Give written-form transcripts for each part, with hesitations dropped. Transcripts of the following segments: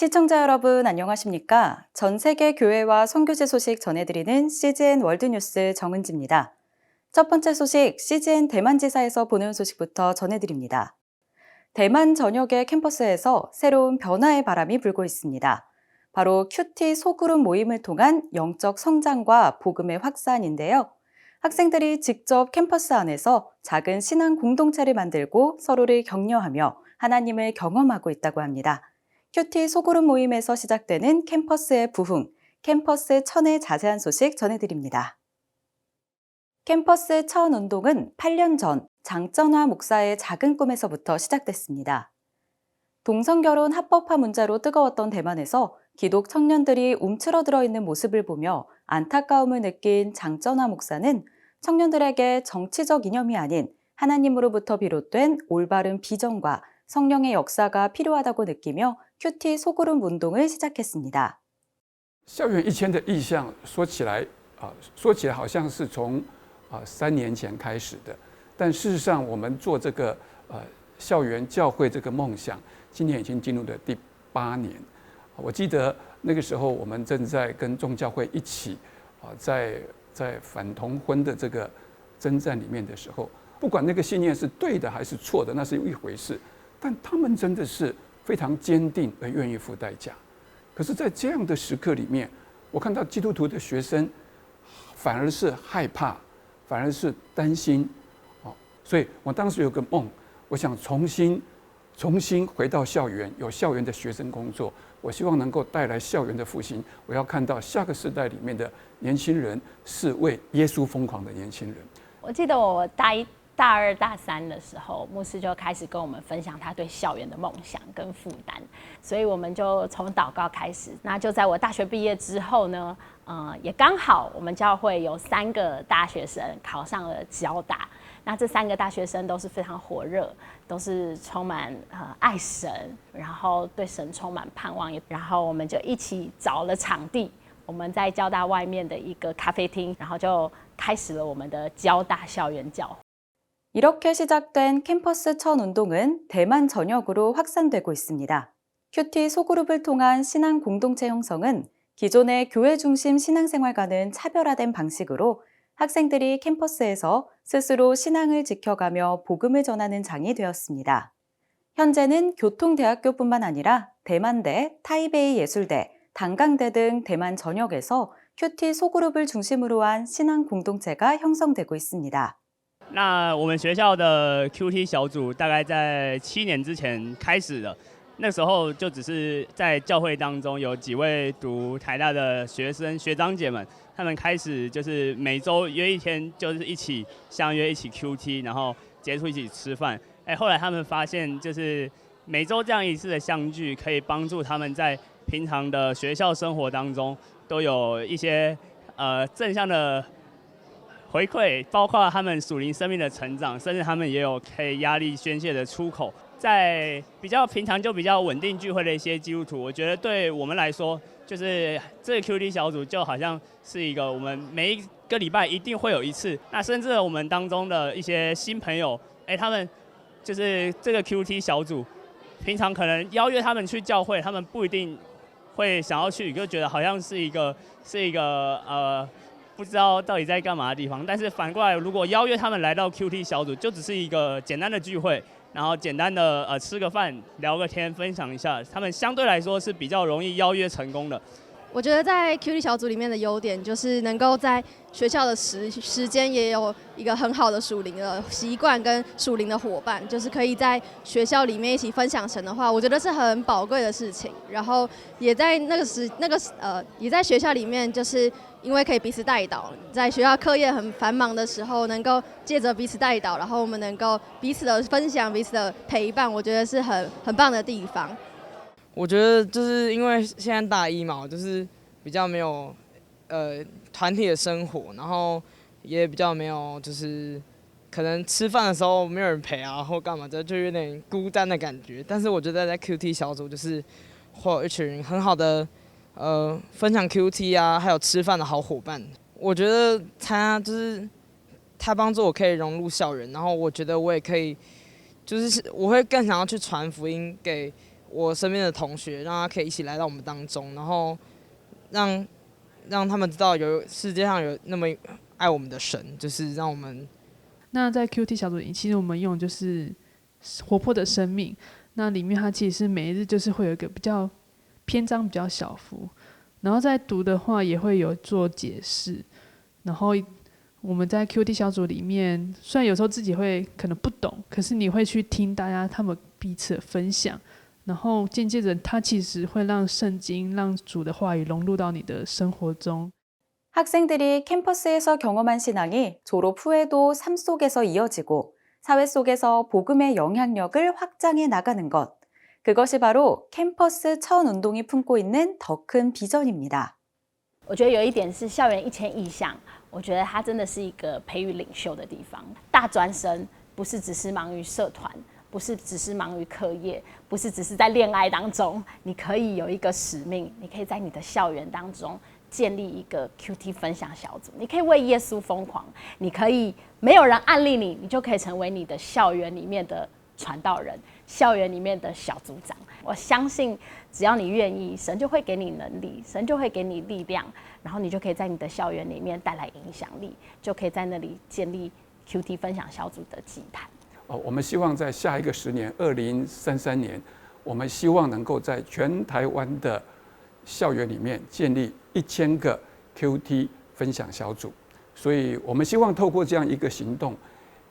시청자 여러분 안녕하십니까? 전 세계 교회와 선교지 소식 전해드리는 CGN 월드뉴스 정은지입니다. 첫 번째 소식, CGN 대만지사에서 보내온 소식부터 전해드립니다. 대만 전역의 캠퍼스에서 새로운 변화의 바람이 불고 있습니다. 바로 큐티 소그룹 모임을 통한 영적 성장과 복음의 확산인데요. 학생들이 직접 캠퍼스 안에서 작은 신앙 공동체를 만들고 서로를 격려하며 하나님을 경험하고 있다고 합니다. 큐티 소그룹 모임에서 시작되는 캠퍼스의 부흥, 캠퍼스 천의 자세한 소식 전해드립니다. 캠퍼스 천 운동은 8년 전 장전화 목사의 작은 꿈에서부터 시작됐습니다. 동성결혼 합법화 문제로 뜨거웠던 대만에서 기독 청년들이 움츠러들어 있는 모습을 보며 안타까움을 느낀 장전화 목사는 청년들에게 정치적 이념이 아닌 하나님으로부터 비롯된 올바른 비전과 성령의 역사가 필요하다고 느끼며 큐티 소그룹 운동을 시작했습니다. 校园1000的意向说起来好像是从3年前开始的，但事实上我们做这个校园教会这个梦想，今年已经进入了第8年。我记得那个时候我们正在跟众教会一起在反同婚的这个征战里面的时候，不管那个信念是对的还是错的，那是一回事，但他们真的是非常坚定而愿意付代价。可是在这样的时刻里面，我看到基督徒的学生反而是害怕，反而是担心，所以我当时有个梦，我想重新回到校园，有校园的学生工作，我希望能够带来校园的复兴。我要看到下个世代里面的年轻人是为耶稣疯狂的年轻人。我记得我大1、大2、大3的时候，牧师就开始跟我们分享他对校园的梦想跟负担，所以我们就从祷告开始。那就在我大学毕业之后呢，也刚好我们教会有3个大学生考上了交大。那这3个大学生都是非常火热，都是充满爱神，然后对神充满盼望。然后我们就一起找了场地，我们在交大外面的一个咖啡厅，然后就开始了我们的交大校园教会。 이렇게 시작된 캠퍼스 천 운동은 대만 전역으로 확산되고 있습니다. 큐티 소그룹을 통한 신앙 공동체 형성은 기존의 교회 중심 신앙생활과는 차별화된 방식으로 학생들이 캠퍼스에서 스스로 신앙을 지켜가며 복음을 전하는 장이 되었습니다. 현재는 교통대학교뿐만 아니라 대만대, 타이베이 예술대, 단강대 등 대만 전역에서 큐티 소그룹을 중심으로 한 신앙 공동체가 형성되고 있습니다. 那我们学校的 QT 小组大概在7年之前开始的，那时候就只是在教会当中有几位读台大的学生学长姐们，他们开始就是每周约一天，就是一起相约一起 QT， 然后接触一起吃饭。后来他们发现，就是每周这样一次的相聚，可以帮助他们在平常的学校生活当中都有一些正向的 回馈，包括他们属灵生命的成长，甚至他们也有可以压力宣泄的出口。在比较平常就比较稳定聚会的一些基督徒，我觉得对我们来说，就是这个 QT 小组就好像是一个我们每一个礼拜一定会有一次。那甚至我们当中的一些新朋友，他们就是这个 QT 小组，平常可能邀约他们去教会，他们不一定会想要去，就觉得好像是一个不知道到底在干嘛的地方。但是反过来，如果邀约他们来到 QT 小组，就只是一个简单的聚会，然后简单的吃个饭、聊个天、分享一下，他们相对来说是比较容易邀约成功的。 我觉得在 QT 小组里面的优点就是能够在学校的时间也有一个很好的属灵的习惯跟属灵的伙伴，就是可以在学校里面一起分享神的话，我觉得是很宝贵的事情。然后也在也在学校里面，就是因为可以彼此带导，在学校课业很繁忙的时候，能够借着彼此带导，然后我们能够彼此的分享、彼此的陪伴，我觉得是很棒的地方。 我觉得就是因为现在大1嘛，就是比较没有团体的生活，然后也比较没有就是可能吃饭的时候没有人陪啊，或干嘛的，就有点孤单的感觉。但是我觉得在 QT 小组就是会有一群很好的分享 QT 啊，还有吃饭的好伙伴。我觉得他帮助我可以融入校园，然后我觉得我也可以，就是我会更想要去传福音给我身边的同学，让他可以一起来到我们当中，然后让他们知道世界上有那么爱我们的神，就是让我们。那在 QT 小组里，其实我们用的就是活泼的生命，那里面它其实是每一日就是会有一个比较篇章比较小幅，然后在读的话也会有做解释，然后我们在 QT 小组里面，虽然有时候自己会可能不懂，可是你会去听大家他们彼此的分享，然后渐渐的它其实会让圣经让主的话语融入到你的生活中。 학생들이 캠퍼스에서 경험한 신앙이 졸업 후에도 삶 속에서 이어지고 사회 속에서 복음의 영향력을 확장해 나가는 것. 그것이 바로 캠퍼스 천운동이 품고 있는 더 큰 비전입니다. 我觉得有一点是校园1000意向，我觉得它真的是一个培育领袖的地方。大专生不是只是忙于社团，不是只是忙于课业，不是只是在恋爱当中，你可以有一个使命，你可以在你的校园当中建立一个 QT 分享小组，你可以为耶稣疯狂，你可以没有人案例你，你就可以成为你的校园里面的传道人，校园里面的小组长。我相信只要你愿意，神就会给你能力，神就会给你力量，然后你就可以在你的校园里面带来影响力，就可以在那里建立 QT 分享小组的祭坛。我们希望在下一个10年，2033年，我们希望能够在全台湾的校园里面建立1000个 QT 分享小组，所以我们希望透过这样一个行动，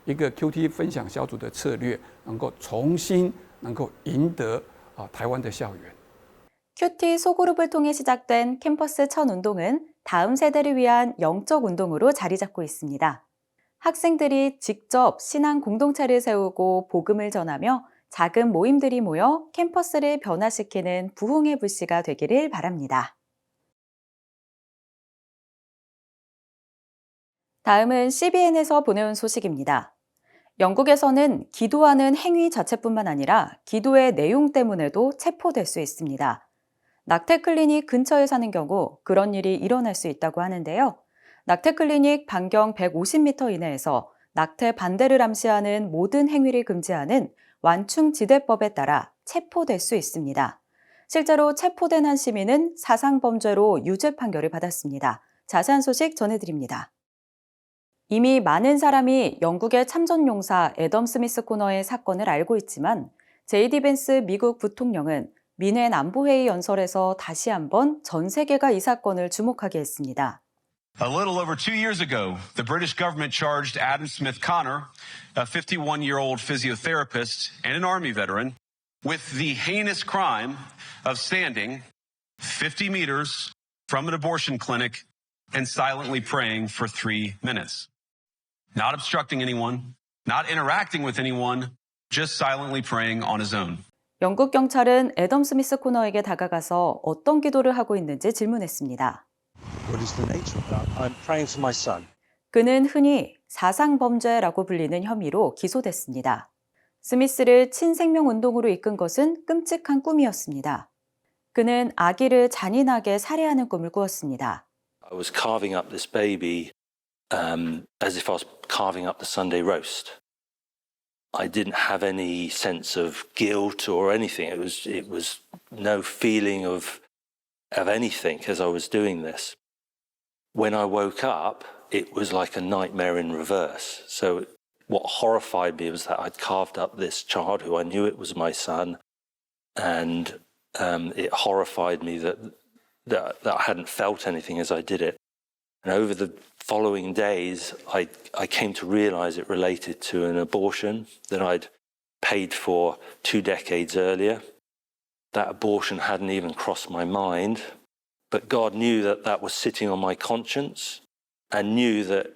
一个 QT 分享小组的策略，能够重新能够赢得台湾的校园。 QT 소그룹을 통해 시작된 캠퍼스 천운동은 다음 세대를 위한 영적 운동으로 자리 잡고 있습니다. 학생들이 직접 신앙 공동체를 세우고 복음을 전하며 작은 모임들이 모여 캠퍼스를 변화시키는 부흥의 불씨가 되기를 바랍니다. 다음은 CBN에서 보내온 소식입니다. 영국에서는 기도하는 행위 자체뿐만 아니라 기도의 내용 때문에도 체포될 수 있습니다. 낙태 클리닉 근처에 사는 경우 그런 일이 일어날 수 있다고 하는데요. 낙태 클리닉 반경 150m 이내에서 낙태 반대를 암시하는 모든 행위를 금지하는 완충지대법에 따라 체포될 수 있습니다. 실제로 체포된 한 시민은 사상범죄로 유죄 판결을 받았습니다. 자세한 소식 전해드립니다. 이미 많은 사람이 영국의 참전용사 애덤 스미스 코너의 사건을 알고 있지만 제이디 벤스 미국 부통령은 민회 안보회의 연설에서 다시 한번 전 세계가 이 사건을 주목하게 했습니다. A little over 2 years ago, the British government charged Adam Smith Connor, a 51-year-old physiotherapist and an Army veteran, with the heinous crime of standing 50 meters from an abortion clinic and silently praying for 3 minutes. Not obstructing anyone, not interacting with anyone, just silently praying on his own. 영국 경찰은 애덤 스미스 코너에게 다가가서 어떤 기도를 하고 있는지 질문했습니다. What is the nature of that? I'm praying for my son. 그는 흔히 사상범죄라고 불리는 혐의로 기소됐습니다. 스미스를 친생명운동으로 이끈 것은 끔찍한 꿈이었습니다. 그는 아기를 잔인하게 살해하는 꿈을 꾸었습니다. I was carving up this baby as if I was carving up the Sunday roast. I didn't have any sense of guilt or anything. It was no feeling of anything as I was doing this. When I woke up, it was like a nightmare in reverse. So what horrified me was that I'd carved up this child who I knew it was my son, and it horrified me that I hadn't felt anything as I did it. And over the following days, I came to realize it related to an abortion that I'd paid for 2 decades earlier. That abortion hadn't even crossed my mind, but God knew that was sitting on my conscience and knew that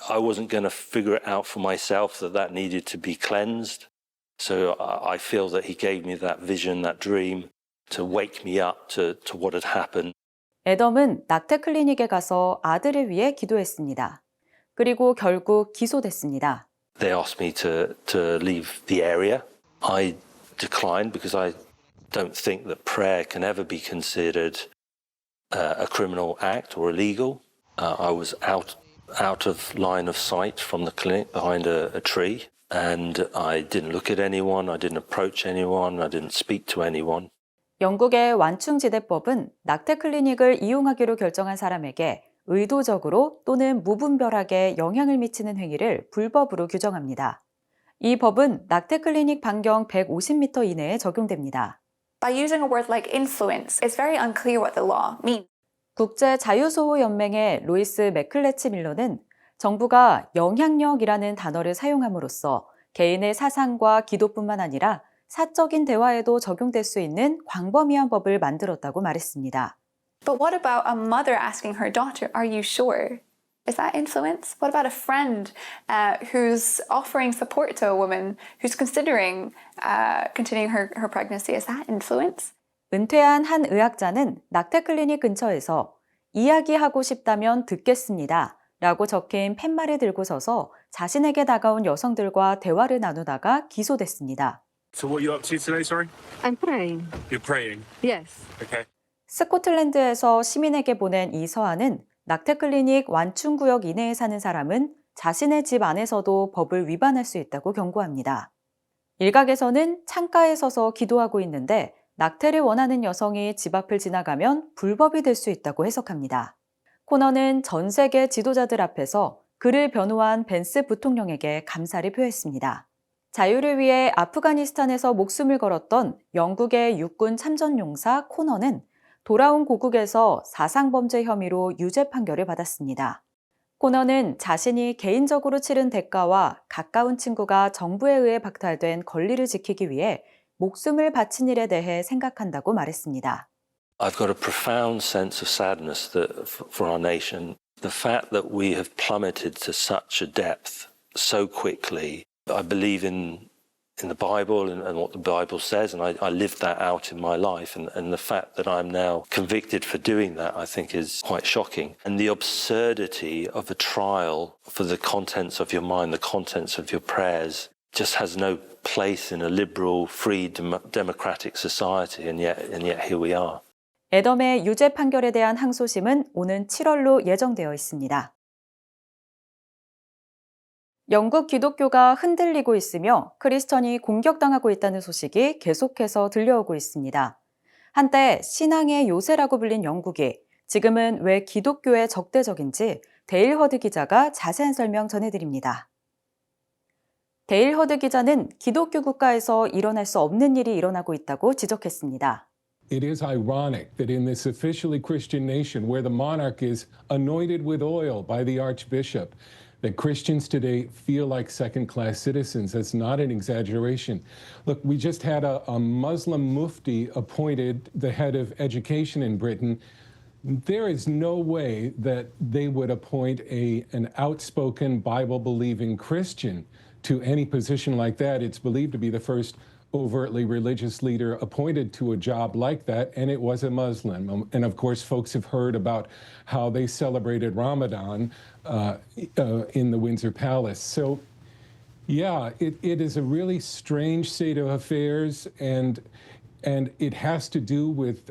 I wasn't going to figure it out for myself, that needed to be cleansed. So I feel that He gave me that vision, that dream, to wake me up to what had happened. 애덤은 낙태 클리닉에 가서 아들을 위해 기도했습니다. 그리고 결국 기소됐습니다. They asked me to leave the area. I declined because I don't think that prayer can ever be considered a criminal act or illegal. I was out of line of sight from the clinic behind a tree. and I didn't look at anyone, I didn't approach anyone, I didn't speak to anyone. 영국의 완충지대법은 낙태 클리닉을 이용하기로 결정한 사람에게 의도적으로 또는 무분별하게 영향을 미치는 행위를 불법으로 규정합니다. 이 법은 낙태 클리닉 반경 150m 이내에 적용됩니다. By using a word like influence, it's very unclear what the law means. 국제 자유소호 연맹의 로이스 맥클레치 밀러는 정부가 영향력이라는 단어를 사용함으로써 개인의 사상과 기도뿐만 아니라 사적인 대화에도 적용될 수 있는 광범위한 법을 만들었다고 말했습니다. But what about a mother asking her daughter, "Are you sure?" Is that influence? What about a friend who's offering support to a woman who's considering continuing her pregnancy? Is that influence? 은퇴한 한 의학자는 낙태 클리닉 근처에서 이야기하고 싶다면 듣겠습니다 라고 적힌 팻말을 들고 서서 자신에게 다가온 여성들과 대화를 나누다가 기소됐습니다. So what are you up to today, sorry? I'm praying. You're praying? Yes. Okay. 스코틀랜드에서 시민에게 보낸 이 서한은 낙태 클리닉 완충구역 이내에 사는 사람은 자신의 집 안에서도 법을 위반할 수 있다고 경고합니다. 일각에서는 창가에 서서 기도하고 있는데 낙태를 원하는 여성이 집 앞을 지나가면 불법이 될 수 있다고 해석합니다. 코너는 전 세계 지도자들 앞에서 그를 변호한 벤스 부통령에게 감사를 표했습니다. 자유를 위해 아프가니스탄에서 목숨을 걸었던 영국의 육군 참전용사 코너는 돌아온 고국에서 사상범죄 혐의로 유죄 판결을 받았습니다. 코너는 자신이 개인적으로 치른 대가와 가까운 친구가 정부에 의해 박탈된 권리를 지키기 위해 목숨을 바친 일에 대해 생각한다고 말했습니다. I've got a profound sense of sadness for our nation. The fact that we have plummeted to such a depth so quickly. I believe in the Bible and what the Bible says, and I lived that out in my life. And the fact that I'm now convicted for doing that, I think, is quite shocking. And the absurdity of a trial for the contents of your mind, the contents of your prayers, just has no place in a liberal, free, democratic society. And yet here we are. 애덤의 유죄 판결에 대한 항소심은 오는 7월로 예정되어 있습니다. 영국 기독교가 흔들리고 있으며 크리스천이 공격당하고 있다는 소식이 계속해서 들려오고 있습니다. 한때 신앙의 요새라고 불린 영국이 지금은 왜 기독교에 적대적인지 데일 허드 기자가 자세한 설명 전해드립니다. 데일 허드 기자는 기독교 국가에서 일어날 수 없는 일이 일어나고 있다고 지적했습니다. It is ironic that in this officially Christian nation where the monarch is anointed with oil by the archbishop, that Christians today feel like second-class citizens. That's not an exaggeration. Look, we just had a Muslim mufti appointed the head of education in Britain. There is no way that they would appoint an outspoken Bible-believing Christian to any position like that. It's believed to be the first overtly religious leader appointed to a job like that, and it was a Muslim. And of course, folks have heard about how they celebrated Ramadan in the Windsor Palace. So, yeah, it is a really strange state of affairs, and it has to do with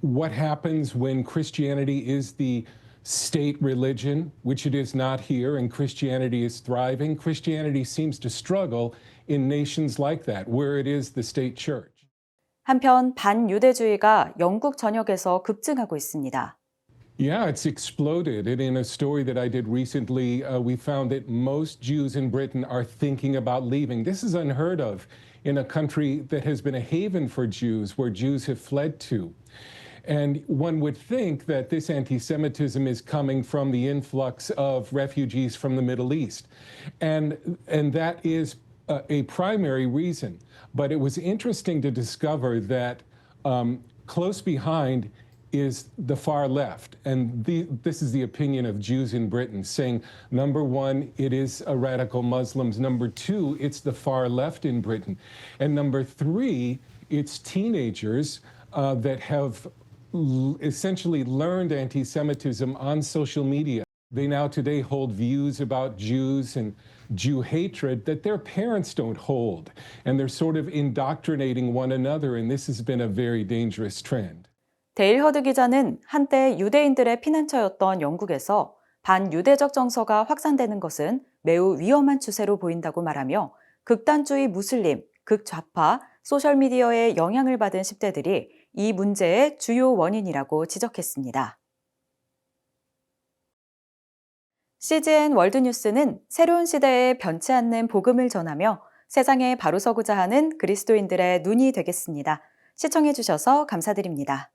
what happens when Christianity is the state religion, which it is not here, and Christianity is thriving. Christianity seems to struggle in nations like that, where it is the state church. 한편 반유대주의가 영국 전역에서 급증하고 있습니다. Yeah, it's exploded. And in a story that I did recently, we found that most Jews in Britain are thinking about leaving. This is unheard of in a country that has been a haven for Jews, where Jews have fled to. And one would think that this anti-Semitism is coming from the influx of refugees from the Middle East. And that is a primary reason. But it was interesting to discover that close behind is the far left. And this is the opinion of Jews in Britain, saying, number one, it is radical Muslims. Number two, it's the far left in Britain. And number three, it's teenagers that have essentially learned anti-Semitism on social media. They now today hold views about Jews and Jew hatred that their parents don't hold. And they're sort of indoctrinating one another. And this has been a very dangerous trend. 데일 허드 기자는 한때 유대인들의 피난처였던 영국에서 반유대적 정서가 확산되는 것은 매우 위험한 추세로 보인다고 말하며 극단주의 무슬림, 극좌파, 소셜미디어의 영향을 받은 10대들이 이 문제의 주요 원인이라고 지적했습니다. CGN 월드뉴스는 새로운 시대에 변치 않는 복음을 전하며 세상에 바로 서고자 하는 그리스도인들의 눈이 되겠습니다. 시청해주셔서 감사드립니다.